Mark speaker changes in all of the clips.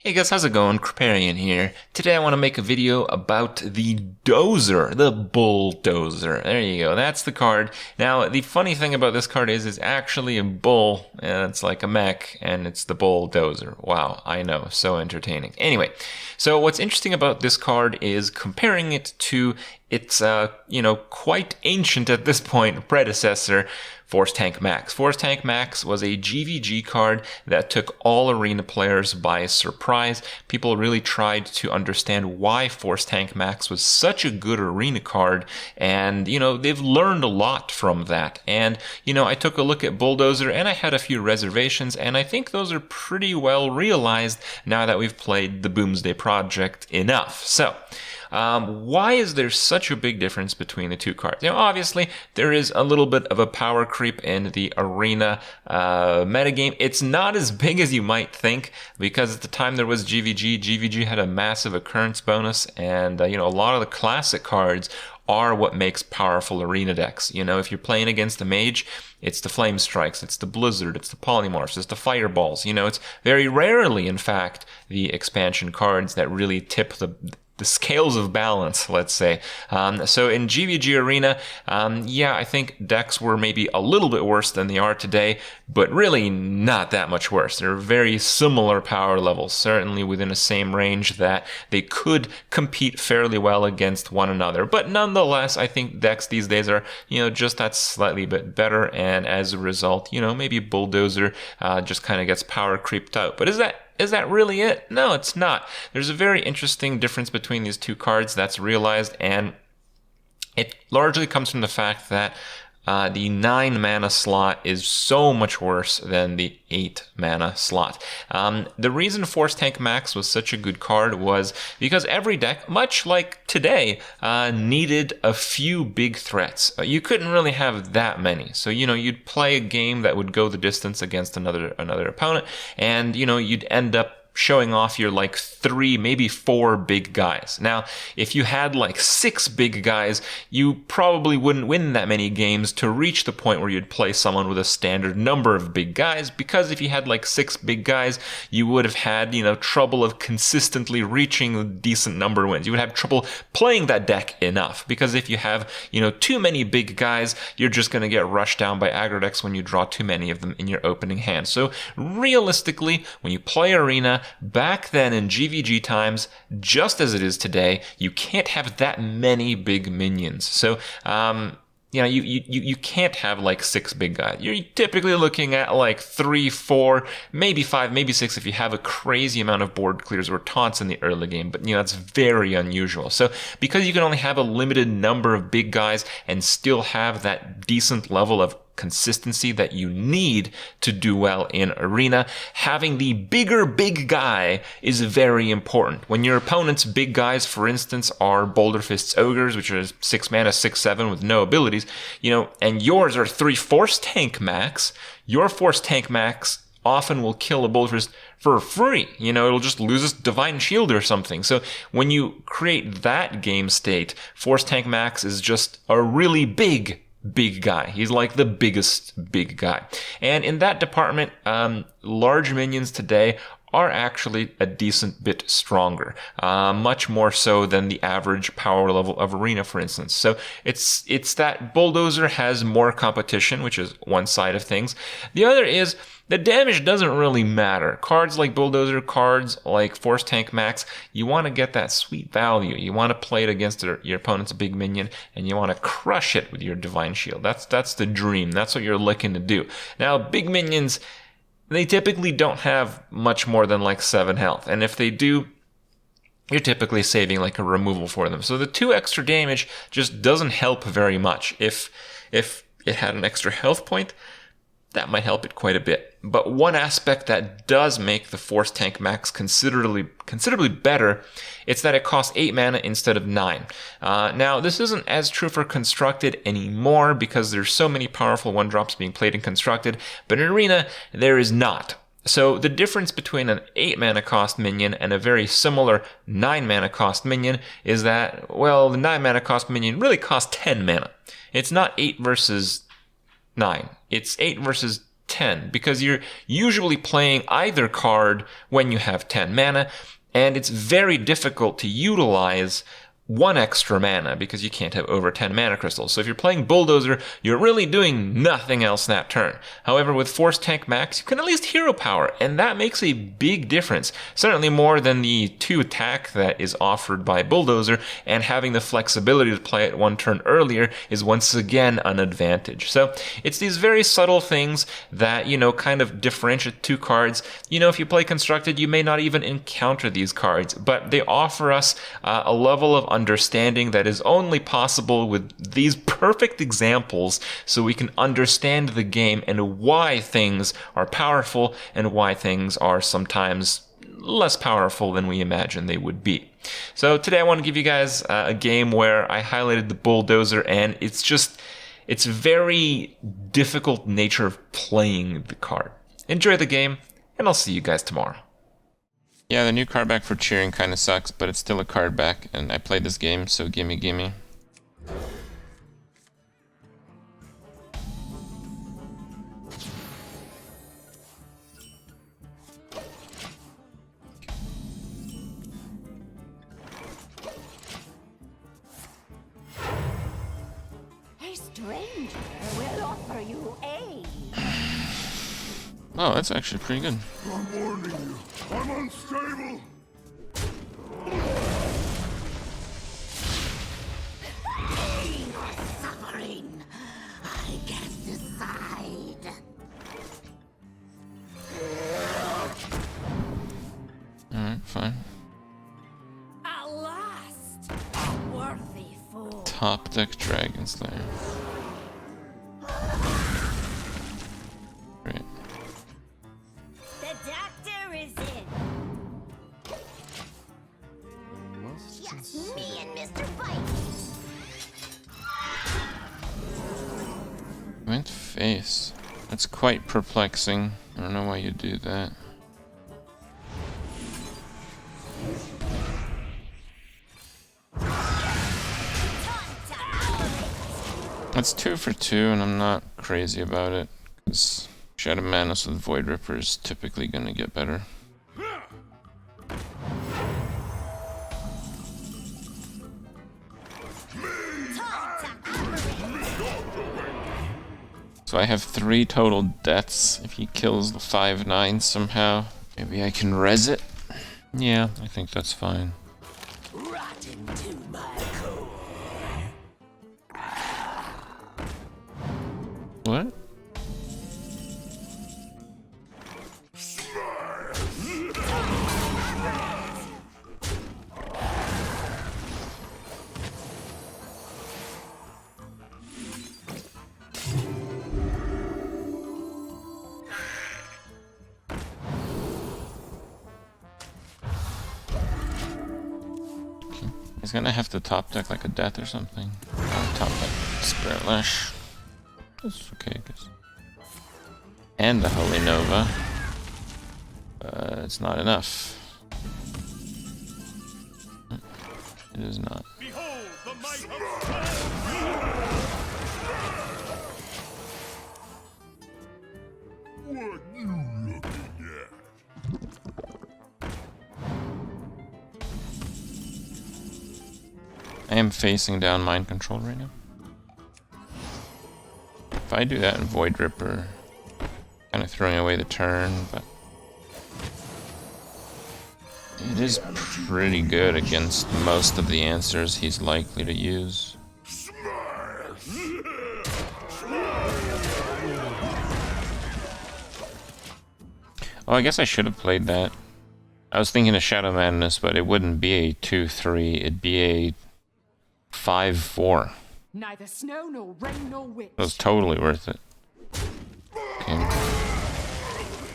Speaker 1: Hey guys, how's it going? Kripparrian here. Today I want to make a video about the Dozer, the Bulldozer. There you go, that's the card. Now, the funny thing about this card is it's actually a bull, and it's like a mech, and it's the Bulldozer. Wow, I know, so entertaining. Anyway, so what's interesting about this card is comparing it to its, quite ancient at this point predecessor, Force Tank Max. Force Tank Max was a GVG card that took all arena players by surprise. People really tried to understand why Force Tank Max was such a good arena card, and, they've learned a lot from that. And, I took a look at Bulldozer, and I had a few reservations, and I think those are pretty well realized now that we've played the Boomsday Project enough. So, why is there such a big difference between the two cards? Obviously, there is a little bit of a power creep in the arena metagame. It's not as big as you might think, because at the time there was GVG. GVG had a massive occurrence bonus, and, a lot of the classic cards are what makes powerful arena decks. If you're playing against a mage, it's the Flame Strikes, it's the Blizzard, it's the Polymorphs, it's the Fireballs. It's very rarely, in fact, the expansion cards that really tip the scales of balance, let's say. So in GVG Arena, I think decks were maybe a little bit worse than they are today, but really not that much worse. They're very similar power levels, certainly within the same range that they could compete fairly well against one another. But nonetheless, I think decks these days are, just that slightly bit better, and as a result, maybe Bulldozer just kind of gets power creeped out. But is that really it? No, it's not. There's a very interesting difference between these two cards that's realized, and it largely comes from the fact that the 9 mana slot is so much worse than the 8 mana slot. The reason Force Tank Max was such a good card was because every deck, much like today, needed a few big threats. You couldn't really have that many. So, you'd play a game that would go the distance against another opponent, and, you'd end up showing off your 3, maybe 4 big guys. Now, if you had 6 big guys, you probably wouldn't win that many games to reach the point where you'd play someone with a standard number of big guys, because if you had 6 big guys, you would have had, trouble of consistently reaching a decent number of wins. You would have trouble playing that deck enough, because if you have, too many big guys, you're just going to get rushed down by aggro decks when you draw too many of them in your opening hand. So realistically, when you play Arena, back then in GVG times, just as it is today, you can't have that many big minions. So, you can't have 6 big guys. You're typically looking at 3, 4, maybe 5, maybe 6 if you have a crazy amount of board clears or taunts in the early game, but that's very unusual. So because you can only have a limited number of big guys and still have that decent level of consistency that you need to do well in Arena, having the bigger big guy is very important. When your opponent's big guys, for instance, are Boulder Fist's Ogres, which are 6 mana, 6/7 with no abilities, and yours are 3 Force Tank Max, your Force Tank Max often will kill a Boulder Fist for free. It'll just lose its Divine Shield or something. So when you create that game state, Force Tank Max is just a really big guy. He's like the biggest big guy. And in that department, large minions today are actually a decent bit stronger, much more so than the average power level of Arena, for instance. So it's that Bulldozer has more competition, which is one side of things. The other is the damage doesn't really matter. Cards like Bulldozer, cards like Force Tank Max, you want to get that sweet value. You want to play it against your opponent's big minion, and you want to crush it with your Divine Shield. That's the dream. That's what you're looking to do. Now, big minions, they typically don't have much more than 7 health. And if they do, you're typically saving a removal for them. So the 2 extra damage just doesn't help very much. If it had an extra health point, that might help it quite a bit. But one aspect that does make the Force Tank Max considerably better, it's that it costs 8 mana instead of 9. Now, this isn't as true for Constructed anymore, because there's so many powerful 1-drops being played in Constructed, but in Arena, there is not. So the difference between an 8 mana cost minion and a very similar 9 mana cost minion is that, the 9 mana cost minion really costs 10 mana. It's not 8 versus 9. It's 8 versus 10, because you're usually playing either card when you have 10 mana, and it's very difficult to utilize one extra mana because you can't have over 10 mana crystals. So if you're playing Bulldozer, you're really doing nothing else that turn. However, with Force Tank Max, you can at least hero power, and that makes a big difference. Certainly more than the 2 attack that is offered by Bulldozer, and having the flexibility to play it 1 turn earlier is once again an advantage. So it's these very subtle things that, you know, kind of differentiate 2 cards. You know, if you play Constructed, you may not even encounter these cards, but they offer us a level of understanding that is only possible with these perfect examples, so we can understand the game and why things are powerful and why things are sometimes less powerful than we imagine they would be. So today I want to give you guys a game where I highlighted the Bulldozer, and it's very difficult nature of playing the card. Enjoy the game, and I'll see you guys tomorrow.
Speaker 2: Yeah, the new card back for cheering kind of sucks, but it's still a card back, and I played this game, so gimme, gimme.
Speaker 3: A stranger will offer you aid.
Speaker 2: Oh, that's actually pretty good.
Speaker 4: I'm warning you. I'm unstable.
Speaker 3: You're suffering. I can't decide.
Speaker 2: Alright, fine.
Speaker 3: At last, a worthy fool.
Speaker 2: Top deck Dragon Slayer. Great.
Speaker 3: The doctor is in. Just me and Mr. Bite.
Speaker 2: Went face. That's quite perplexing. I don't know why you do that. That's 2 for 2, and I'm not crazy about it, because Shadow Madness with Void Ripper is typically going to get better. So I have 3 total deaths. If he kills the 5/9 somehow, maybe I can res it? Yeah, I think that's fine.
Speaker 3: Rotten to my core.
Speaker 2: What? He's gonna have to top deck like a death or something. Oh, top deck Spirit Lash. That's okay, I guess. And the Holy Nova. It's not enough. It is not.
Speaker 4: Behold the might of what you looking at?
Speaker 2: I am facing down Mind Control right now. If I do that in Void Ripper, kind of throwing away the turn, but it is pretty good against most of the answers he's likely to use. Oh, I guess I should have played that. I was thinking of Shadow Madness, but it wouldn't be a 2-3, it'd be a 5-4.
Speaker 5: Neither snow nor rain nor witch.
Speaker 2: It was totally worth it. Okay.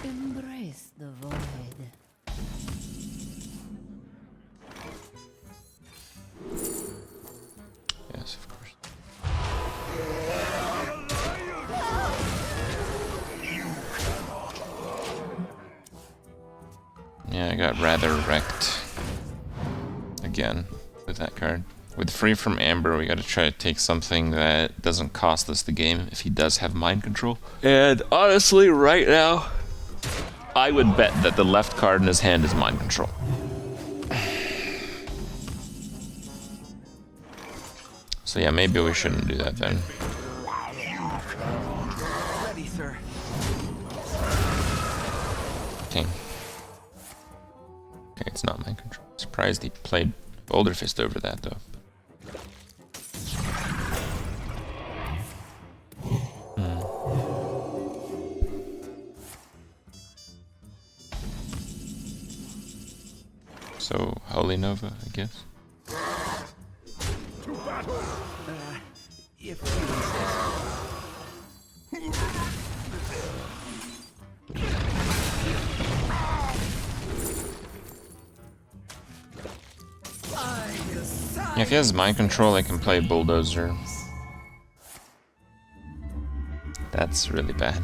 Speaker 3: Embrace the void.
Speaker 2: Yes, of course. Yeah, I got rather wrecked again with that card. With Free from Amber, we gotta try to take something that doesn't cost us the game if he does have mind control. And honestly, right now, I would bet that the left card in his hand is mind control. So yeah, maybe we shouldn't do that then.
Speaker 6: Ready, sir.
Speaker 2: Okay. Okay, it's not mind control. Surprised he played Boulder Fist over that though. So, Holy Nova, I guess.
Speaker 6: If you insist.
Speaker 2: Yeah, if he has mind control, I can play Bulldozer. That's really bad.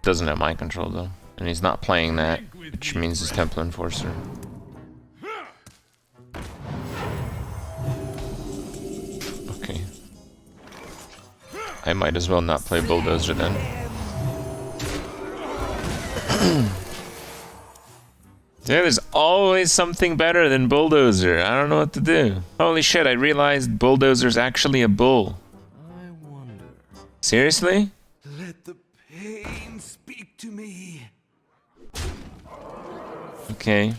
Speaker 2: Doesn't have mind control though. And he's not playing that, which means he's Temple Enforcer. Okay. I might as well not play Bulldozer then. Yeah, there's always something better than Bulldozer. I don't know what to do. Holy shit, I realized Bulldozer's actually a bull.
Speaker 6: I wonder.
Speaker 2: Seriously?
Speaker 6: Let the pain speak to me.
Speaker 2: Okay.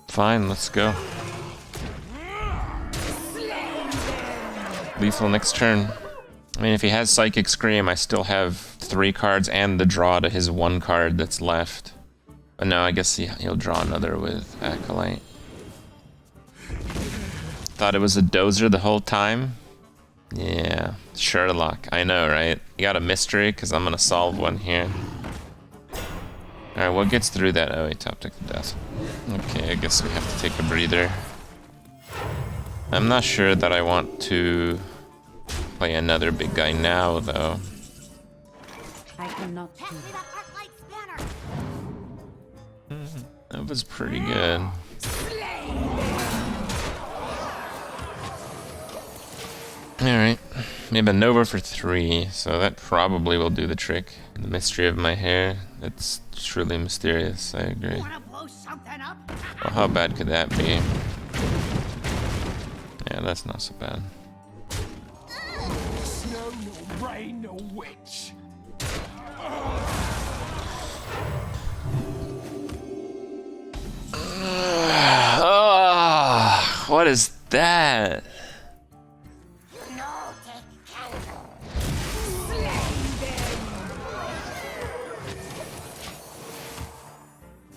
Speaker 2: Fine, let's go. Lethal next turn. I mean, if he has Psychic Scream, I still have 3 cards and the draw to his 1 card that's left. But no, I guess he'll draw another with Acolyte. Thought it was a Dozer the whole time? Yeah, Sherlock. I know, right? You got a mystery, because I'm going to solve one here. Alright, what gets through that? Oh, he top deck to death. Okay, I guess we have to take a breather. I'm not sure that I want to play another big guy now, though.
Speaker 3: I cannot do that.
Speaker 2: That was pretty good. Alright, maybe a Nova for 3, so that probably will do the trick. The mystery of my hair, that's truly mysterious, I agree.
Speaker 3: Wanna blow something up?
Speaker 2: Well, how bad could that be? Yeah, that's not so bad.
Speaker 5: Snow, no rain, no witch.
Speaker 2: Oh, what is that?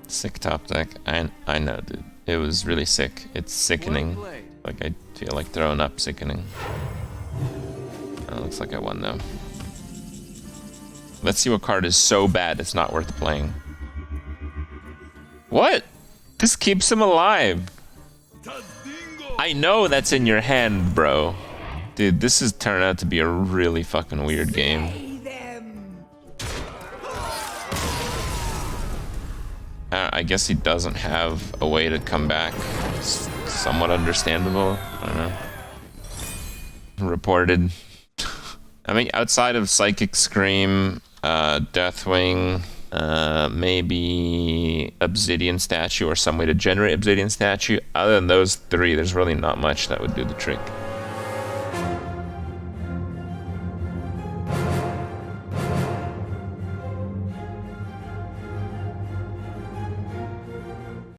Speaker 2: Sick top deck. I know, dude. It was really sick. It's sickening. Like, I feel like throwing up sickening. Oh, looks like I won though. Let's see what card is so bad it's not worth playing. What? This keeps him alive. I know that's in your hand, bro. Dude, this has turned out to be a really fucking weird game. I guess he doesn't have a way to come back. It's somewhat understandable. I don't know. Reported. I mean, outside of Psychic Scream, Deathwing, maybe Obsidian Statue or some way to generate Obsidian Statue. Other than those 3, there's really not much that would do the trick.